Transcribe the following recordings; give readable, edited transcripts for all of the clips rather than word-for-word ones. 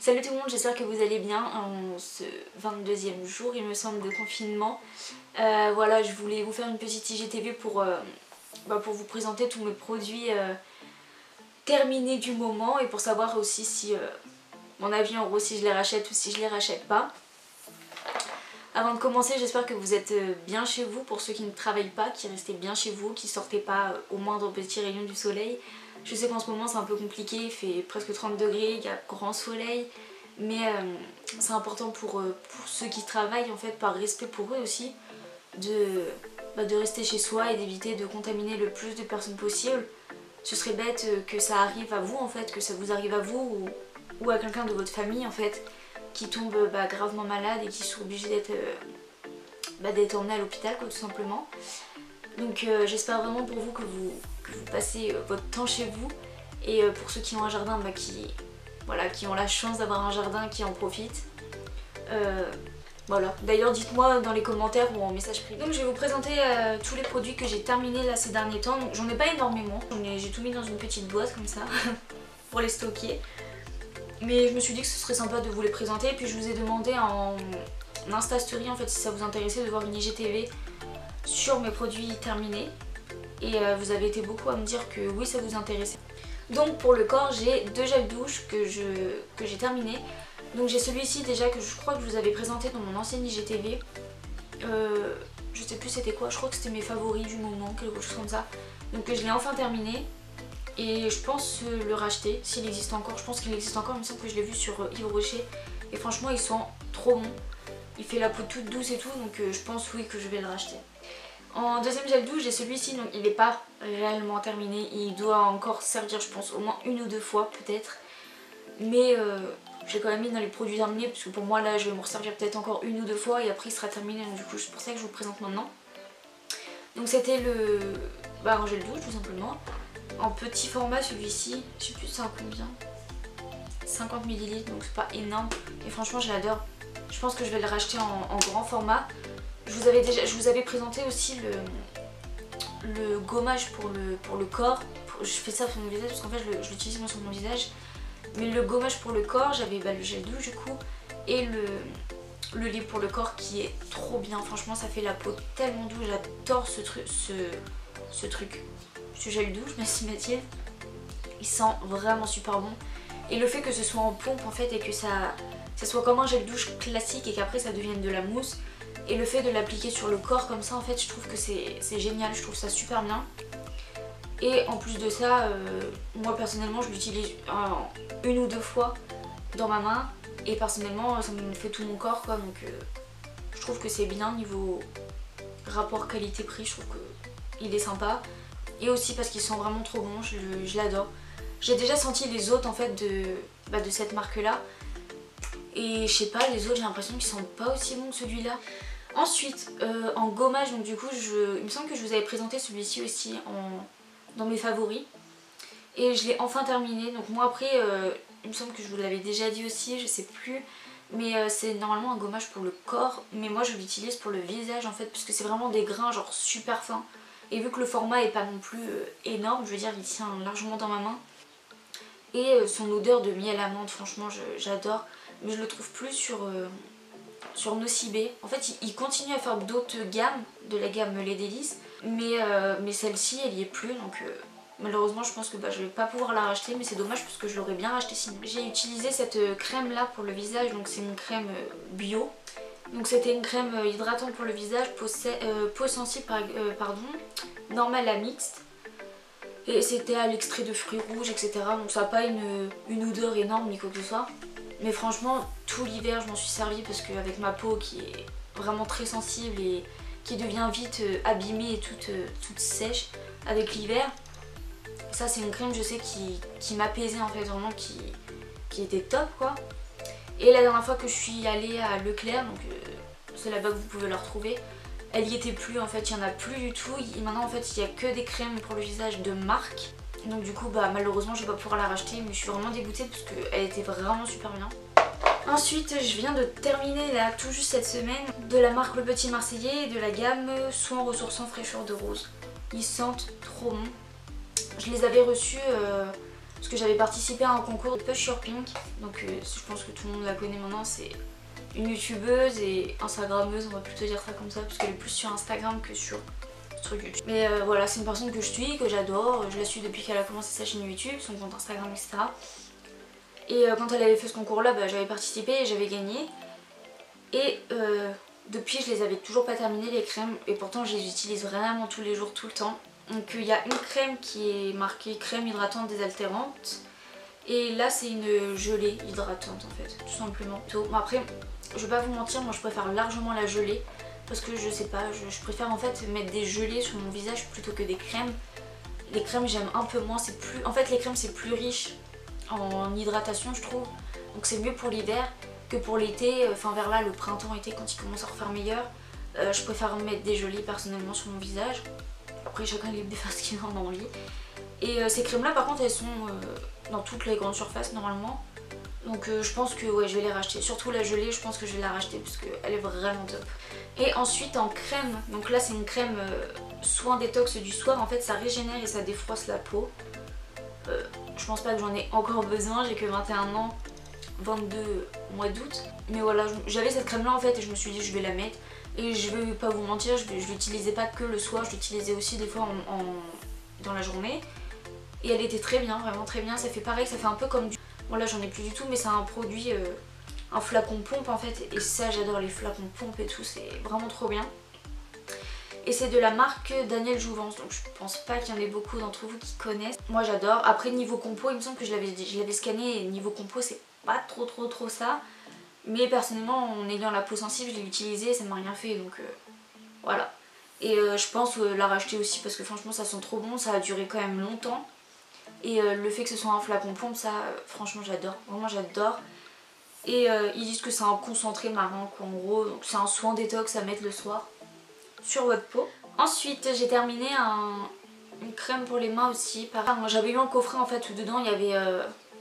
Salut tout le monde, j'espère que vous allez bien en ce 22e jour il me semble de confinement. Voilà, je voulais vous faire une petite IGTV pour vous présenter tous mes produits terminés du moment et pour savoir aussi si mon avis en gros si je les rachète ou si je les rachète pas. Avant de commencer, j'espère que vous êtes bien chez vous pour ceux qui ne travaillent pas, qui restaient bien chez vous, qui sortaient pas au moindre petit rayon du soleil. Je sais qu'en ce moment c'est un peu compliqué, il fait presque 30 degrés, il y a grand soleil, mais c'est important pour ceux qui travaillent en fait, par respect pour eux aussi, de rester chez soi et d'éviter de contaminer le plus de personnes possible. Ce serait bête que ça arrive à vous en fait, que ça vous arrive à vous ou à quelqu'un de votre famille en fait, qui tombe gravement malade et qui sont obligés d'être emmenés à l'hôpital tout simplement. Donc j'espère vraiment pour vous que vous passez votre temps chez vous et pour ceux qui ont un jardin qui ont la chance d'avoir un jardin, qui en profitent. Voilà. D'ailleurs dites-moi dans les commentaires ou en message privé. Donc je vais vous présenter tous les produits que j'ai terminés là ces derniers temps. Donc j'en ai pas énormément, j'ai tout mis dans une petite boîte comme ça pour les stocker. Mais je me suis dit que ce serait sympa de vous les présenter. Et puis je vous ai demandé en Insta Story en fait si ça vous intéressait de voir une IGTV sur mes produits terminés. Et vous avez été beaucoup à me dire que oui ça vous intéressait. Donc pour le corps j'ai deux gels douche que j'ai terminés. Donc j'ai celui-ci déjà que je crois que je vous avais présenté dans mon ancienne IGTV. Je sais plus c'était quoi, je crois que c'était mes favoris du moment, quelque chose comme ça. Donc je l'ai enfin terminé. Et je pense le racheter s'il existe encore. Je pense qu'il existe encore, il me semble que je l'ai vu sur Yves Rocher. Et franchement il sent trop bon. Il fait la peau toute douce et tout, donc je pense oui que je vais le racheter. En deuxième gel douche j'ai celui-ci, donc il n'est pas réellement terminé. Il doit encore servir je pense au moins une ou deux fois peut-être. Mais j'ai quand même mis dans les produits terminés parce que pour moi là je vais me resservir peut-être encore une ou deux fois et après il sera terminé. Donc du coup c'est pour ça que je vous le présente maintenant. Donc c'était un gel douche tout simplement. En petit format celui-ci, je sais plus c'est à combien, 50 ml, donc c'est pas énorme et franchement je l'adore. Je pense que je vais le racheter en grand format. Je vous avais présenté aussi le gommage pour le corps. Je fais ça sur mon visage parce qu'en fait je l'utilise moi sur mon visage. Mais le gommage pour le corps, j'avais le gel douche du coup et le lait pour le corps qui est trop bien. Franchement ça fait la peau tellement douce, j'adore ce gel douche, merci Mathilde. Il sent vraiment super bon. Et le fait que ce soit en pompe en fait et que ça soit comme un gel douche classique et qu'après ça devienne de la mousse. Et le fait de l'appliquer sur le corps comme ça en fait je trouve que c'est génial, je trouve ça super bien. Et en plus de ça, moi personnellement je l'utilise une ou deux fois dans ma main. Et personnellement ça me fait tout mon corps quoi, donc je trouve que c'est bien niveau rapport qualité-prix, je trouve qu'il est sympa. Et aussi parce qu'il sent vraiment trop bon, je l'adore. J'ai déjà senti les autres en fait de cette marque là. Et je sais pas, les autres j'ai l'impression qu'ils sentent pas aussi bon que celui-là. Ensuite, en gommage, donc du coup, il me semble que je vous avais présenté celui-ci aussi dans mes favoris. Et je l'ai enfin terminé. Donc moi après, il me semble que je vous l'avais déjà dit aussi, je sais plus. Mais c'est normalement un gommage pour le corps. Mais moi je l'utilise pour le visage en fait, parce que c'est vraiment des grains genre super fins. Et vu que le format est pas non plus énorme, je veux dire il tient largement dans ma main. Et son odeur de miel amande, franchement j'adore. Mais je le trouve plus sur Nocibé. En fait il continue à faire d'autres gammes, de la gamme Les Délices. Mais celle-ci elle y est plus, donc malheureusement je pense que je vais pas pouvoir la racheter. Mais c'est dommage parce que je l'aurais bien racheté sinon. J'ai utilisé cette crème là pour le visage, donc c'est une crème bio. Donc c'était une crème hydratante pour le visage, peau sensible normale à mixte. Et c'était à l'extrait de fruits rouges etc. Donc ça n'a pas une odeur énorme ni quoi que ce soit. Mais franchement tout l'hiver je m'en suis servi parce qu'avec ma peau qui est vraiment très sensible et qui devient vite abîmée et toute sèche avec l'hiver. Ça c'est une crème je sais qui m'apaisait en fait, vraiment qui était top quoi. Et la dernière fois que je suis allée à Leclerc, donc c'est là-bas que vous pouvez le retrouver, elle y était plus en fait, il n'y en a plus du tout. Et maintenant en fait il n'y a que des crèmes pour le visage de marque. Donc du coup malheureusement je vais pas pouvoir la racheter, mais je suis vraiment dégoûtée parce qu'elle était vraiment super bien. Ensuite je viens de terminer là tout juste cette semaine de la marque Le Petit Marseillais et de la gamme Soins Ressourçants Fraîcheur de Rose. Ils sentent trop bon. Je les avais reçus parce que j'avais participé à un concours de Push Your Pink. Donc je pense que tout le monde la connaît maintenant, c'est une youtubeuse et instagrammeuse, on va plutôt dire ça comme ça, parce qu'elle est plus sur Instagram que sur YouTube. Mais voilà, c'est une personne que je suis, que j'adore, je la suis depuis qu'elle a commencé sa chaîne YouTube, son compte Instagram, etc. Et quand elle avait fait ce concours là, bah, j'avais participé et j'avais gagné. Et depuis je les avais toujours pas terminées les crèmes, et pourtant je les utilise vraiment tous les jours, tout le temps. Donc il y a une crème qui est marquée crème hydratante désaltérante, et là c'est une gelée hydratante en fait, tout simplement. Bon, après je vais pas vous mentir, moi je préfère largement la gelée, parce que je sais pas, je préfère en fait mettre des gelées sur mon visage plutôt que des crèmes. Les crèmes j'aime un peu moins, c'est plus... En fait les crèmes c'est plus riche en hydratation je trouve, donc c'est mieux pour l'hiver que pour l'été, enfin vers là le printemps-été quand il commence à refaire meilleur. Je préfère mettre des gelées personnellement sur mon visage. Après chacun les fait ce qu'il en a envie. Et ces crèmes là par contre elles sont dans toutes les grandes surfaces normalement. Donc je pense que ouais, je vais les racheter. Surtout la gelée, je pense que je vais la racheter parce qu'elle est vraiment top. Et ensuite en crème, donc là c'est une crème soin détox du soir. En fait ça régénère et ça défroisse la peau. Je pense pas que j'en ai encore besoin, j'ai que 21 ans, 22 mois d'août. Mais voilà, j'avais cette crème là en fait et je me suis dit je vais la mettre. Et je vais pas vous mentir, je l'utilisais pas que le soir, je l'utilisais aussi des fois dans la journée. Et elle était très bien, vraiment très bien. Ça fait pareil, ça fait un peu comme du... Bon là j'en ai plus du tout, mais c'est un produit, un flacon pompe en fait. Et ça j'adore les flacons pompe et tout, c'est vraiment trop bien. Et c'est de la marque Daniel Jouvence, donc je pense pas qu'il y en ait beaucoup d'entre vous qui connaissent. Moi j'adore. Après niveau compo, il me semble que je l'avais scanné et niveau compo c'est pas trop ça. Mais personnellement en ayant la peau sensible, je l'ai utilisé et ça m'a rien fait, donc voilà. Et je pense la racheter aussi parce que franchement ça sent trop bon, ça a duré quand même longtemps. Et le fait que ce soit un flacon pompe, ça franchement j'adore, vraiment j'adore. Et ils disent que c'est un concentré marin qu'en gros, donc c'est un soin détox à mettre le soir sur votre peau. Ensuite j'ai terminé une crème pour les mains aussi. J'avais eu un coffret en fait où dedans il y avait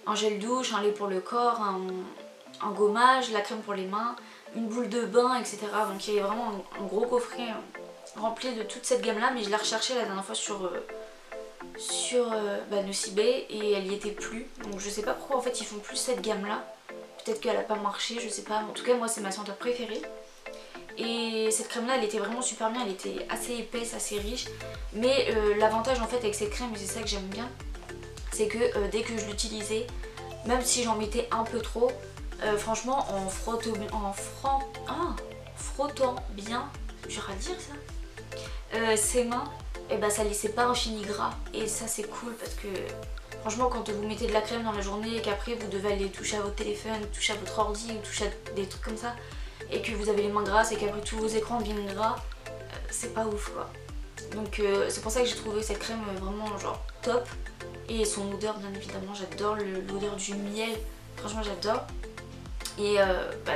un gel douche, un lait pour le corps, un gommage, la crème pour les mains, une boule de bain, etc. Donc il y avait vraiment un gros coffret rempli de toute cette gamme là, mais je l'ai recherché la dernière fois sur Nocibé et elle y était plus. Donc je sais pas pourquoi en fait ils font plus cette gamme là. Peut-être qu'elle a pas marché, je sais pas. En tout cas moi c'est ma senteur préférée. Et cette crème là elle était vraiment super bien, elle était assez épaisse, assez riche. Mais l'avantage en fait avec cette crème, et c'est ça que j'aime bien, c'est que dès que je l'utilisais, même si j'en mettais un peu trop, franchement en frottant bien, dur à dire ça, ses mains, et bah ça laissait pas un fini gras. Et ça c'est cool parce que franchement quand vous mettez de la crème dans la journée et qu'après vous devez aller toucher à votre téléphone, toucher à votre ordi ou toucher à des trucs comme ça, et que vous avez les mains grasses et qu'après tous vos écrans deviennent gras, c'est pas ouf quoi. Donc c'est pour ça que j'ai trouvé cette crème vraiment genre top. Et son odeur bien évidemment, j'adore l'odeur du miel, franchement j'adore. Et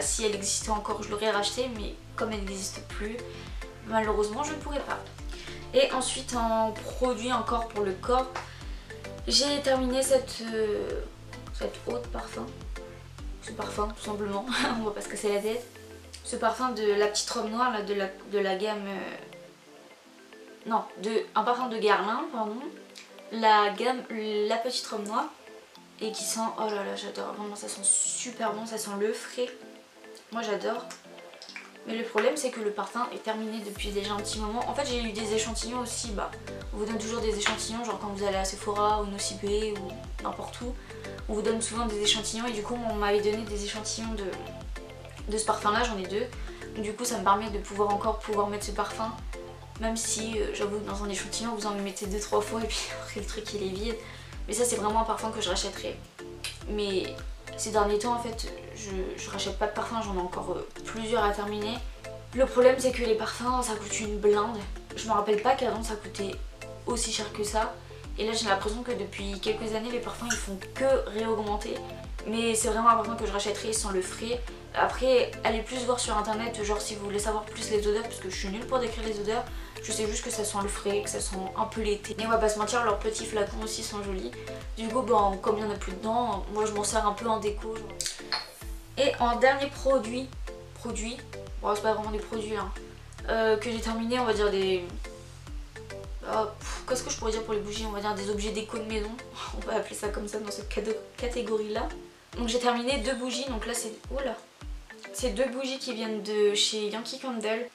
si elle existait encore je l'aurais racheté, mais comme elle n'existe plus, malheureusement je ne pourrais pas. Et ensuite en produit encore pour le corps, j'ai terminé cette eau de parfum. Ce parfum tout simplement, on va pas se casser la tête. Ce parfum de la petite robe noire là, de la gamme... un parfum de Guerlain, pardon. La gamme La Petite Robe Noire. Et qui sent... Oh là là j'adore, vraiment ça sent super bon, ça sent le frais. Moi j'adore. Mais le problème c'est que le parfum est terminé depuis déjà un petit moment. En fait j'ai eu des échantillons aussi, on vous donne toujours des échantillons, genre quand vous allez à Sephora ou Nocibé ou n'importe où. On vous donne souvent des échantillons et du coup on m'avait donné des échantillons de ce parfum là, j'en ai deux. Donc, du coup ça me permet de pouvoir mettre ce parfum. Même si j'avoue que dans un échantillon vous en mettez 2-3 fois et puis après le truc il est vide. Mais ça c'est vraiment un parfum que je rachèterai. Mais ces derniers temps en fait je rachète pas de parfum, j'en ai encore plusieurs à terminer. Le problème c'est que les parfums ça coûte une blinde. Je me rappelle pas qu'avant ça coûtait aussi cher que ça. Et là j'ai l'impression que depuis quelques années les parfums ils font que réaugmenter. Mais c'est vraiment un parfum que je rachèterai sans le frais. Après allez plus voir sur internet, genre si vous voulez savoir plus les odeurs, parce que je suis nulle pour décrire les odeurs. Je sais juste que ça sent le frais, que ça sent un peu l'été. Et on va pas se mentir, leurs petits flacons aussi sont jolis. Du coup comme il n'y en a plus dedans, moi je m'en sers un peu en déco. Et en dernier produit, bon c'est pas vraiment des produits hein, que j'ai terminé, on va dire Qu'est-ce que je pourrais dire pour les bougies? On va dire des objets déco de maison. On va appeler ça comme ça dans cette catégorie là. Donc j'ai terminé 2 bougies, donc là c'est... Oula! C'est 2 bougies qui viennent de chez Yankee Candle.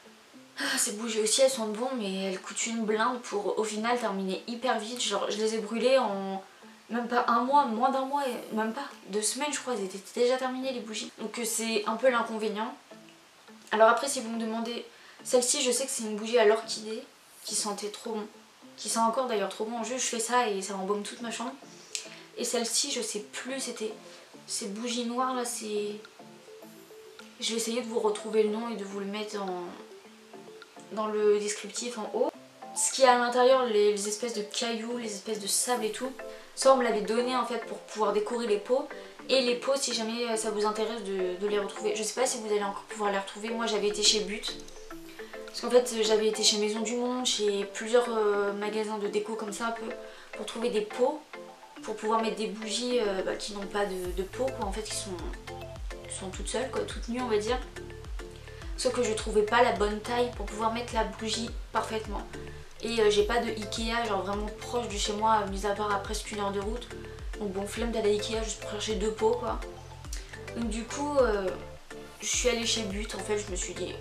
Ces bougies aussi elles sont bon, mais elles coûtent une blinde pour au final terminer hyper vite. Genre je les ai brûlées en même pas un mois, moins d'un mois, même pas 2 semaines je crois, elles étaient déjà terminées les bougies. Donc c'est un peu l'inconvénient. Alors après si vous me demandez, celle-ci je sais que c'est une bougie à l'orchidée qui sentait trop bon. Qui sent encore d'ailleurs trop bon, juste je fais ça et ça embaume toute ma chambre. Et celle-ci je sais plus, c'était ces bougies noires là, c'est... Je vais essayer de vous retrouver le nom et de vous le mettre dans le descriptif en haut. Ce qu'il y a à l'intérieur, les espèces de cailloux, les espèces de sable et tout, ça on me l'avait donné en fait pour pouvoir décorer les pots. Et les pots, si jamais ça vous intéresse de les retrouver, je sais pas si vous allez encore pouvoir les retrouver. Moi j'avais été chez But, parce qu'en fait j'avais été chez Maison du Monde, chez plusieurs magasins de déco comme ça un peu, pour trouver des pots, pour pouvoir mettre des bougies qui n'ont pas de pot quoi, en fait qui sont toutes seules quoi, toutes nues on va dire. Sauf que je trouvais pas la bonne taille pour pouvoir mettre la bougie parfaitement. Et j'ai pas de Ikea genre vraiment proche de chez moi, mis à part à presque 1 heure de route. Donc bon, flemme d'aller à Ikea juste pour chercher 2 pots quoi. Donc du coup je suis allée chez But, en fait je me suis dit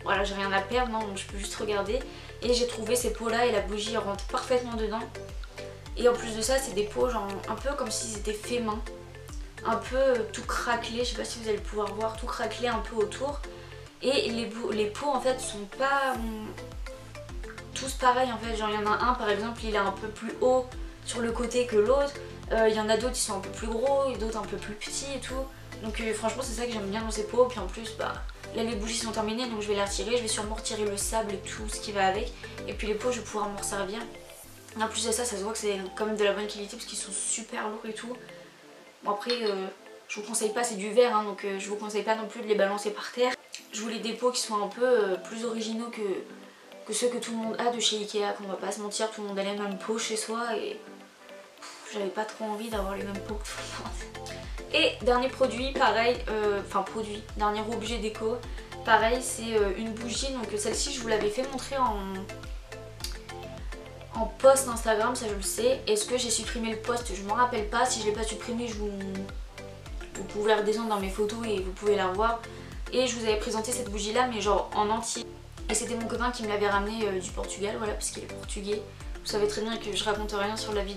voilà j'ai rien à perdre, non, donc je peux juste regarder. Et j'ai trouvé ces pots là et la bougie rentre parfaitement dedans. Et en plus de ça c'est des pots genre un peu comme s'ils étaient faits main. Un peu tout craquelé, je sais pas si vous allez pouvoir voir, tout craquelé un peu autour. Et les pots en fait sont pas tous pareils en fait, genre il y en a un par exemple il est un peu plus haut sur le côté que l'autre, il y en a d'autres qui sont un peu plus gros et d'autres un peu plus petits et tout. Donc franchement c'est ça que j'aime bien dans ces pots, puis en plus bah là les bougies sont terminées donc je vais les retirer, je vais sûrement retirer le sable et tout ce qui va avec. Et puis les pots je vais pouvoir m'en servir. En plus de ça, ça se voit que c'est quand même de la bonne qualité parce qu'ils sont super lourds et tout. Bon après je vous conseille pas, c'est du verre hein, donc je vous conseille pas non plus de les balancer par terre. Je voulais des pots qui soient un peu plus originaux que ceux que tout le monde a de chez Ikea, qu'on va pas se mentir, tout le monde a les mêmes pots chez soi et j'avais pas trop envie d'avoir les mêmes pots que tout le monde. Et dernier produit, pareil, dernier objet déco, pareil c'est une bougie, donc celle-ci je vous l'avais fait montrer en post Instagram, ça je le sais. Est-ce que j'ai supprimé le post? Je m'en rappelle pas, si je l'ai pas supprimé vous pouvez la redescendre dans mes photos et vous pouvez la revoir. Et je vous avais présenté cette bougie là mais genre en entier. Et c'était mon copain qui me l'avait ramené du Portugal, voilà, parce qu'il est portugais. Vous savez très bien que je raconte rien sur la vie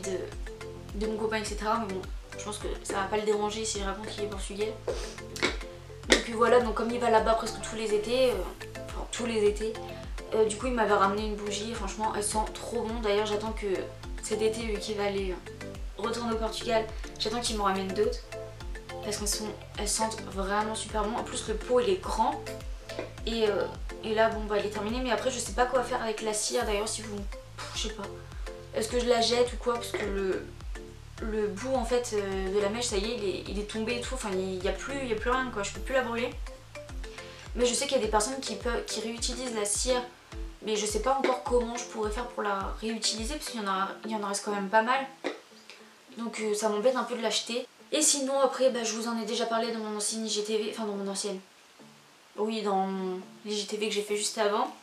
de mon copain etc. Mais bon, je pense que ça va pas le déranger si je raconte qu'il est portugais. Donc voilà, donc comme il va là-bas presque tous les étés, du coup il m'avait ramené une bougie et franchement elle sent trop bon. D'ailleurs j'attends que cet été vu qu'il va aller retourner au Portugal, j'attends qu'il m'en ramène d'autres. Parce qu'elles sentent vraiment super bon. En plus le pot il est grand. Et là bon bah elle est terminée. Mais après je sais pas quoi faire avec la cire. D'ailleurs si vous... je sais pas. Est-ce que je la jette ou quoi? Parce que le bout en fait de la mèche ça y est il est tombé et tout. Enfin il y a plus rien quoi. Je peux plus la brûler. Mais je sais qu'il y a des personnes qui réutilisent la cire. Mais je sais pas encore comment je pourrais faire pour la réutiliser. Parce qu'il y en reste quand même pas mal. Donc ça m'embête un peu de l'acheter. Et sinon après bah, je vous en ai déjà parlé dans mon ancienne IGTV, enfin dans mon ancienne, oui dans l'IGTV que j'ai fait juste avant.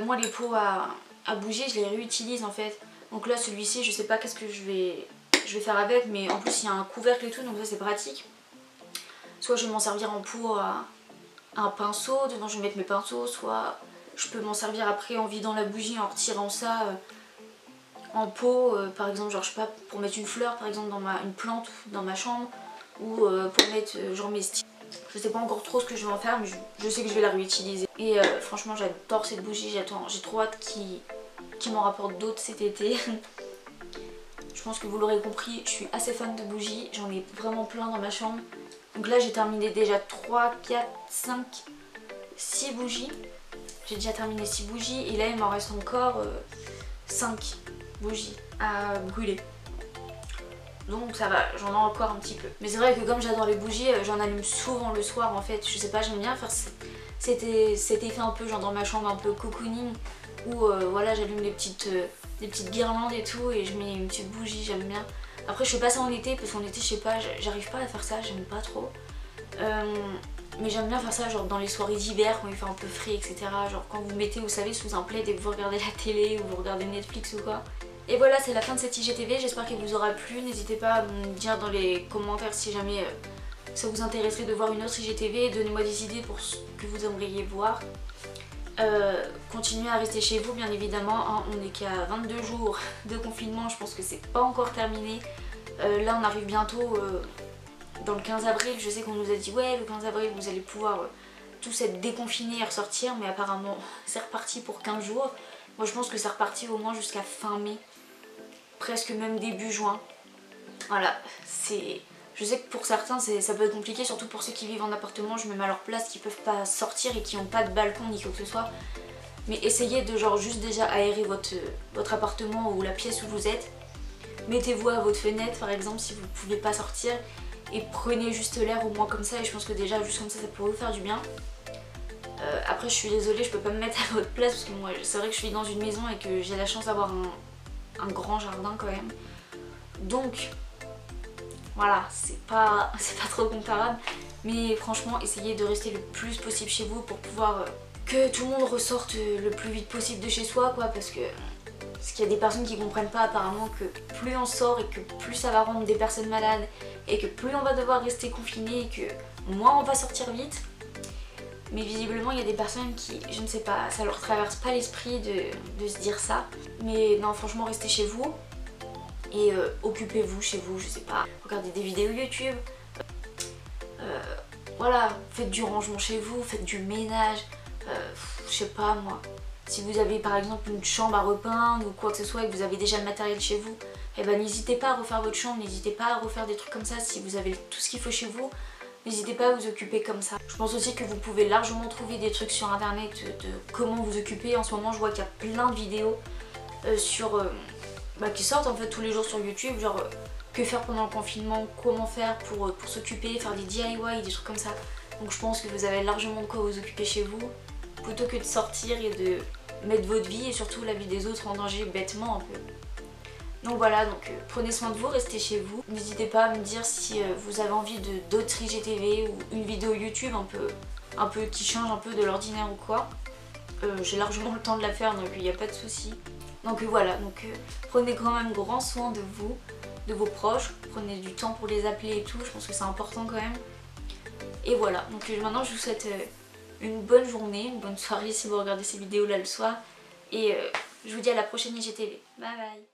Moi les pots à bouger je les réutilise en fait. Donc là celui-ci je sais pas qu'est-ce que je vais faire avec, mais en plus il y a un couvercle et tout donc ça c'est pratique. Soit je vais m'en servir en pot à un pinceau, dedans je vais mettre mes pinceaux, soit je peux m'en servir après en vidant la bougie, en retirant ça en pot, par exemple, genre je sais pas, pour mettre une fleur par exemple dans une plante dans ma chambre, ou pour mettre genre mes styles. Je sais pas encore trop ce que je vais en faire, mais je sais que je vais la réutiliser. Et franchement j'adore cette bougie, j'ai trop hâte qu'il m'en rapporte d'autres cet été. Je pense que vous l'aurez compris, je suis assez fan de bougies, j'en ai vraiment plein dans ma chambre. Donc là j'ai terminé déjà 3, 4, 5, 6 bougies. J'ai déjà terminé 6 bougies et là il m'en reste encore 5 bougies à brûler. Donc ça va, j'en ai encore un petit peu. Mais c'est vrai que comme j'adore les bougies, j'en allume souvent le soir en fait. Je sais pas, j'aime bien faire cet effet un peu genre dans ma chambre un peu cocooning. Où voilà, j'allume des petites guirlandes et tout et je mets une petite bougie, j'aime bien. Après je fais pas ça en été parce qu'en été je sais pas, j'arrive pas à faire ça, j'aime pas trop. Mais j'aime bien faire ça genre dans les soirées d'hiver quand il fait un peu frais, etc. Genre quand vous mettez, vous savez, sous un plaid et que vous regardez la télé ou vous regardez Netflix ou quoi. Et voilà, c'est la fin de cette IGTV, j'espère qu'elle vous aura plu. N'hésitez pas à me dire dans les commentaires si jamais ça vous intéresserait de voir une autre IGTV. Donnez-moi des idées pour ce que vous aimeriez voir. Continuez à rester chez vous bien évidemment, hein. On n'est qu'à 22 jours de confinement, je pense que c'est pas encore terminé. Là on arrive bientôt dans le 15 avril, je sais qu'on nous a dit ouais le 15 avril vous allez pouvoir tous être déconfinés et ressortir, mais apparemment c'est reparti pour 15 jours. Moi je pense que c'est reparti au moins jusqu'à fin mai, presque même début juin. Voilà, c'est... Je sais que pour certains ça peut être compliqué, surtout pour ceux qui vivent en appartement, je me mets à leur place, qui peuvent pas sortir et qui n'ont pas de balcon ni quoi que ce soit. Mais essayez de genre juste déjà aérer votre appartement ou la pièce où vous êtes. Mettez-vous à votre fenêtre par exemple si vous ne pouvez pas sortir et prenez juste l'air au moins comme ça, et je pense que déjà juste comme ça pourrait vous faire du bien. Après je suis désolée, je peux pas me mettre à votre place parce que moi c'est vrai que je suis dans une maison et que j'ai la chance d'avoir un grand jardin quand même. Donc voilà, c'est pas trop comparable, mais franchement essayez de rester le plus possible chez vous pour pouvoir que tout le monde ressorte le plus vite possible de chez soi quoi, parce qu'il y a des personnes qui comprennent pas apparemment que plus on sort et que plus ça va rendre des personnes malades et que plus on va devoir rester confiné et que moins on va sortir vite. Mais visiblement il y a des personnes qui, je ne sais pas, ça leur traverse pas l'esprit de se dire ça. Mais non, franchement restez chez vous et occupez-vous chez vous, je sais pas, regardez des vidéos YouTube, voilà, faites du rangement chez vous, faites du ménage, je sais pas moi, si vous avez par exemple une chambre à repeindre ou quoi que ce soit et que vous avez déjà le matériel chez vous, et ben n'hésitez pas à refaire votre chambre, n'hésitez pas à refaire des trucs comme ça. Si vous avez tout ce qu'il faut chez vous, n'hésitez pas à vous occuper comme ça. Je pense aussi que vous pouvez largement trouver des trucs sur internet de comment vous occuper. En ce moment je vois qu'il y a plein de vidéos qui sortent en fait tous les jours sur YouTube, genre que faire pendant le confinement, comment faire pour s'occuper, faire des DIY, des trucs comme ça. Donc je pense que vous avez largement de quoi vous occuper chez vous, plutôt que de sortir et de mettre votre vie et surtout la vie des autres en danger bêtement un peu. Donc voilà, donc prenez soin de vous, restez chez vous. N'hésitez pas à me dire si vous avez envie d'autres IGTV ou une vidéo YouTube un peu qui change un peu de l'ordinaire ou quoi. J'ai largement le temps de la faire, donc il n'y a pas de souci. Donc voilà, prenez quand même grand soin de vous, de vos proches, prenez du temps pour les appeler et tout, je pense que c'est important quand même. Et voilà, donc maintenant je vous souhaite une bonne journée, une bonne soirée si vous regardez ces vidéos là le soir. Et je vous dis à la prochaine IGTV. Bye bye.